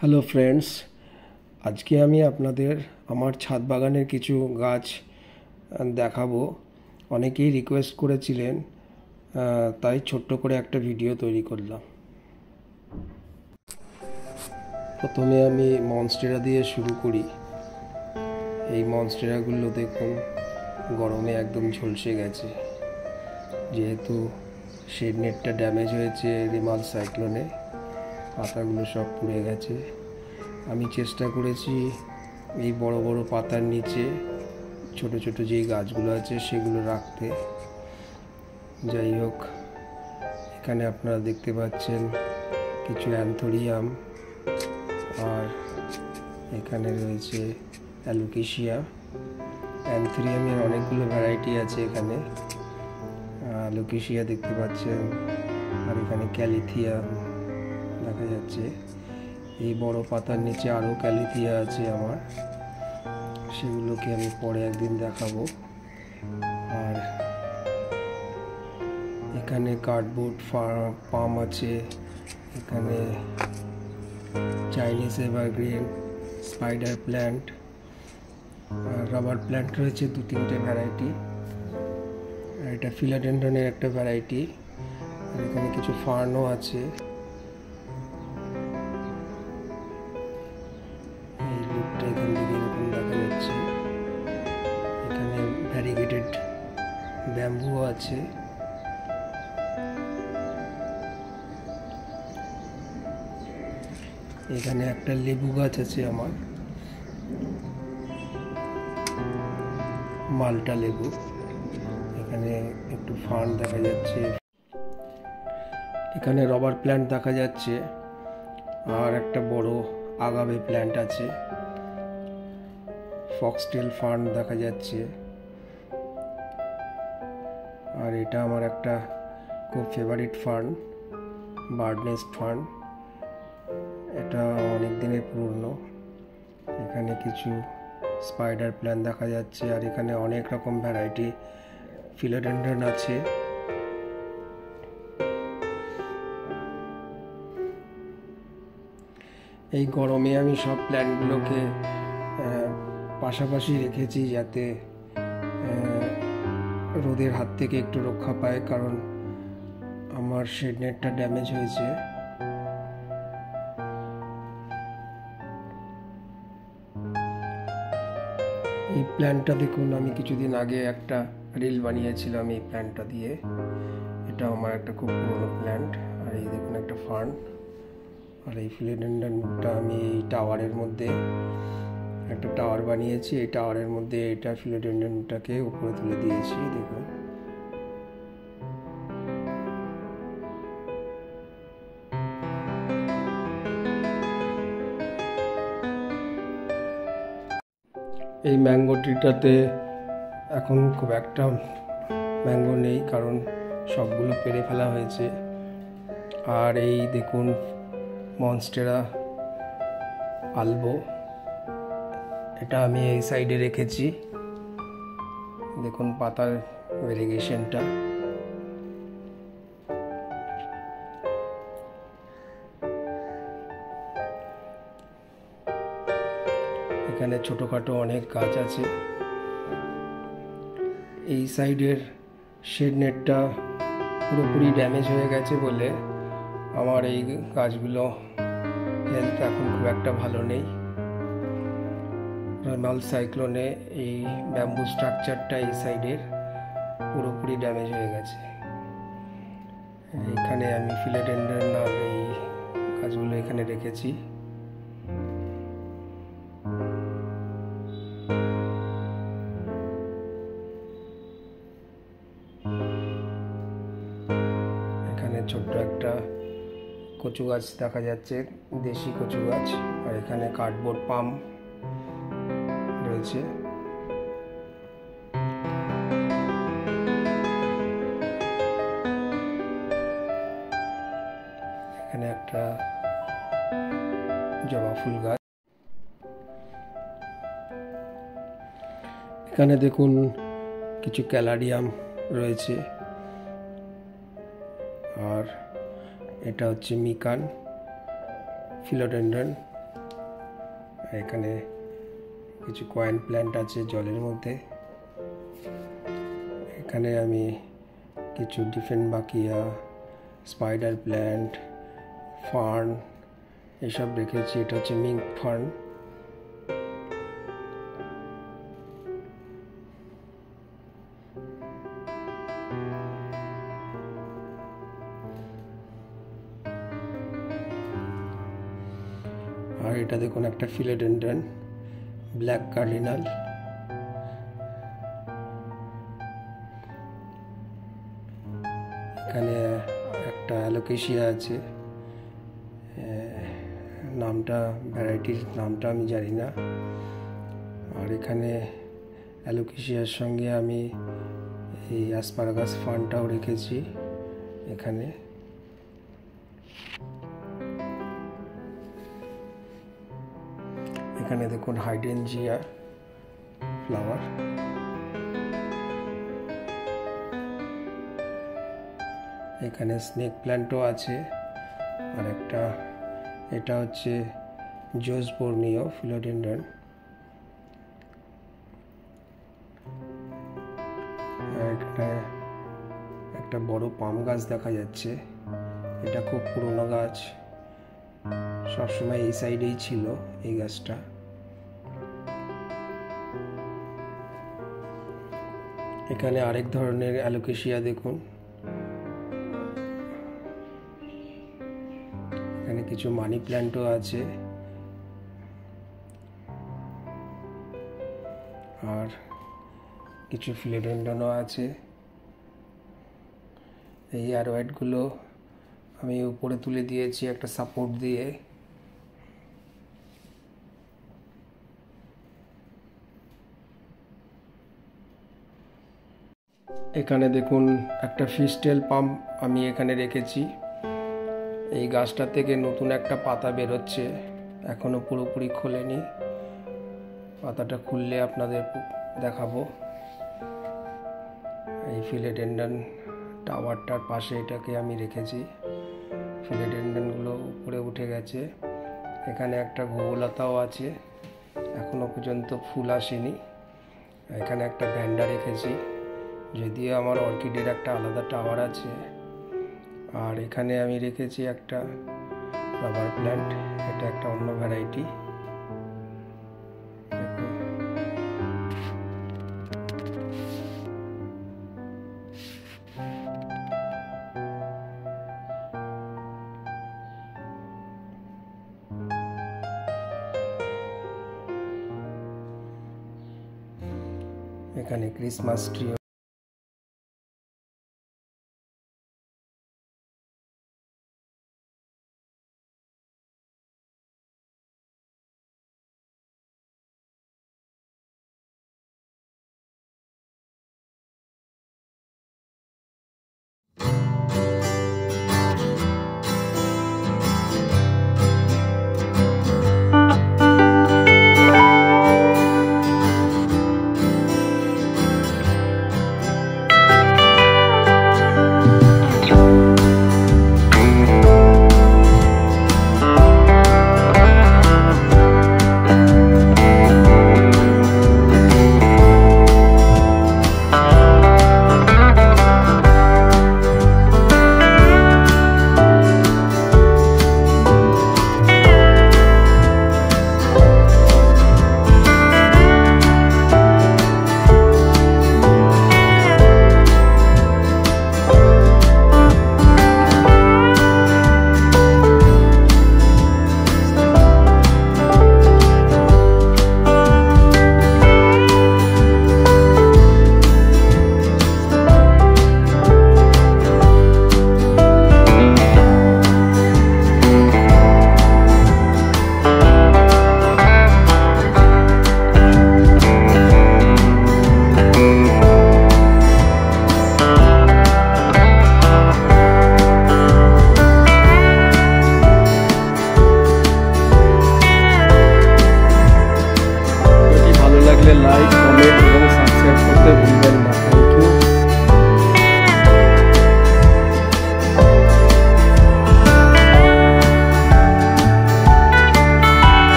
Hello friends, আজকে আমি আপনাদের আমার ছাদ বাগানের কিছু গাছ দেখাবো। অনেকেই রিকোয়েস্ট করেছিলেন, তাই ছোট্ট করে একটা ভিডিও তৈরি করলাম। প্রথমে আমি মনস্টেরা দিয়ে শুরু করি। এই মনস্টেরাগুলো দেখুন, গরমে একদম ঝলসে গেছে, যেহেতু শেড নেটটা ড্যামেজ হয়েছে রিমাল সাইক্লোনে। পাতাগুলো সব পুড়ে গেছে। আমি চেষ্টা করেছি এই বড় বড় পাতার নিচে ছোট ছোট যেই গাছগুলো আছে সেগুলো রাখতে। যাই হোক, এখানে আপনারা দেখতে পাচ্ছেন কিছু অ্যান্থোরিয়াম, আর এখানে রয়েছে অ্যালোকেশিয়া। অ্যান্থোরিয়ামের অনেকগুলো ভ্যারাইটি আছে এখানে। অ্যালোকেশিয়া দেখতে পাচ্ছেন, আর এখানে ক্যালিথিয়া দেখা যাচ্ছে। এই বড় পাতার নিচে আরও ক্যালিথিয়া আছে আমার, সেগুলোকে আমি পরে একদিন দেখাবো। আর এখানে কার্ডবোর্ড পাম আছে, এখানে চাইনিজ এভারগ্রিন, স্পাইডার প্ল্যান্ট, আর রাবার প্ল্যান্ট রয়েছে 2-3টে ভ্যারাইটি। আর এটা ফিলাডেন্ড্রনের একটা ভ্যারাইটি। আর এখানে কিছু ফার্নও আছে। এই লুকটা এখান থেকে এরকম দেখা যাচ্ছে। এখানে ভ্যারিগেটেড ব্যাম্বুও আছে। এখানে একটা লেবু গাছ আছে আমার, মাল্টা লেবু। এখানে একটু ফার্ন দেখা যাচ্ছে। এখানে রবার প্ল্যান্ট দেখা যাচ্ছে, আর একটা বড় আগাবে প্ল্যান্ট আছে। ফক্সটেল ফার্ন দেখা যাচ্ছে। আর এটা আমার একটা খুব favourite fern, bird nest fern. এটা অনেক দিনের পুরনো। এখানে কিছু স্পাইডার প্ল্যান্ট দেখা যাচ্ছে, আর এখানে অনেক রকম ভ্যারাইটি ফিলোডেন্ড্রন আছে। এই গরমে আমি সব প্ল্যান্টগুলোকে পাশাপাশি রেখেছি, যাতে রোদের হাত থেকে একটু রক্ষা পায়, কারণ আমার শেড নেটটা ড্যামেজ হয়েছে। এই প্ল্যান্টটা দেখুন, আমি কিছুদিন আগে একটা রিল বানিয়েছিলাম এই প্ল্যান্টটা দিয়ে। এটা আমার একটা খুব পুরনো প্ল্যান্ট। আর এই দেখুন একটা ফার্ন। আর এই ফিলোডেন্ড্রনটা আমি এই টাওয়ারের মধ্যে একটা টাওয়ার বানিয়েছি। এই টাওয়ারের মধ্যে এটা ফিলোডেন্ড্রনটাকে উপরে তুলে দিয়েছি, দেখুন। এই ম্যাঙ্গো ট্রিটাতে এখন খুব একটা ম্যাঙ্গো নেই, কারণ সবগুলো পেরে ফেলা হয়েছে। আর এই দেখুন মনস্টেরা আলবো, এটা আমি এই সাইডে রেখেছি। দেখুন পাতার ভেরিগেশনটা। এখানে ছোটোখাটো অনেক গাছ আছে। এই সাইডের শেড নেটটা পুরোপুরি ড্যামেজ হয়ে গেছে বলে আমার এই গাছগুলো হেলথ এখন খুব একটা ভালো নেই। রিমাল সাইক্লোনে এই ব্যাম্বু স্ট্রাকচারটা এই সাইডের পুরোপুরি ড্যামেজ হয়ে গেছে। এখানে আমি ফিলোডেন্ড্রন আর এই গাছগুলো এখানে রেখেছি। এখানে ছোট্ট একটা কচু গাছ দেখা যাচ্ছে, দেশি কচু গাছ। আর এখানে কার্ডবোর্ড পাম রয়েছে। এখানে একটা জবা ফুল গাছ। এখানে দেখুন কিছু ক্যালারিয়াম রয়েছে। আর এটা হচ্ছে মিকান, ফিলোডেন্ড্রন। এখানে কিছু কয়েন প্ল্যান্ট আছে জলের মধ্যে। এখানে আমি কিছু ডিফেনবাকিয়া, স্পাইডার প্ল্যান্ট, ফার্ন এসব রেখেছি। এটা হচ্ছে মিঙ্ক ফার্ন। আর এটা দেখুন একটা ফিলোডেন্ড্রন, ব্ল্যাক কার্ডিনাল। এখানে একটা অ্যালোকেশিয়া আছে, নামটা ভ্যারাইটির নামটা আমি জানি না। আর এখানে অ্যালোকেশিয়ার সঙ্গে আমি এই অ্যাসপারাগাস ফার্নটাও রেখেছি এখানে। এখানে দেখুন হাইড্রেনজিয়া ফ্লাওয়ার। এখানে স্নেক প্ল্যান্টও আছে। আর একটা এটা হচ্ছে জোসবোর্নিও ফিলোডেন্ড্রন। এখানে একটা বড় পাম গাছ দেখা যাচ্ছে। এটা খুব পুরনো গাছ, সবসময় এই সাইডেই ছিল এই গাছটা। এখানে আরেক ধরনের অ্যালোকেশিয়া দেখুন। এখানে কিছু মানি প্ল্যান্টও আছে। আর কিছু ফিলোডেন্ড্রনও আছে। এই অ্যারোয়েডগুলো আমি উপরে তুলে দিয়েছি একটা সাপোর্ট দিয়ে। এখানে দেখুন একটা ফিস্টেল পাম্প আমি এখানে রেখেছি। এই গাছটা থেকে নতুন একটা পাতা বেরোচ্ছে, এখনো পুরোপুরি খোলেনি। পাতাটা খুললে আপনাদের দেখাবো। এই ফিলোডেন্ড্রন টাওয়ারটার পাশে এটাকে আমি রেখেছি। ফিলোডেন্ড্রনগুলো উপরে উঠে গেছে। এখানে একটা গোললতাও আছে, এখনো পর্যন্ত ফুল আসেনি। এখানে একটা ভ্যান্ডা রেখেছি, যদিও আমার অর্কিডের একটা আলাদা টাওয়ার আছে। আর এখানে আমি রেখেছি একটা রাবার প্ল্যান্ট, এটা একটা অন্য ভ্যারাইটি। এখানে ক্রিসমাস ট্রি।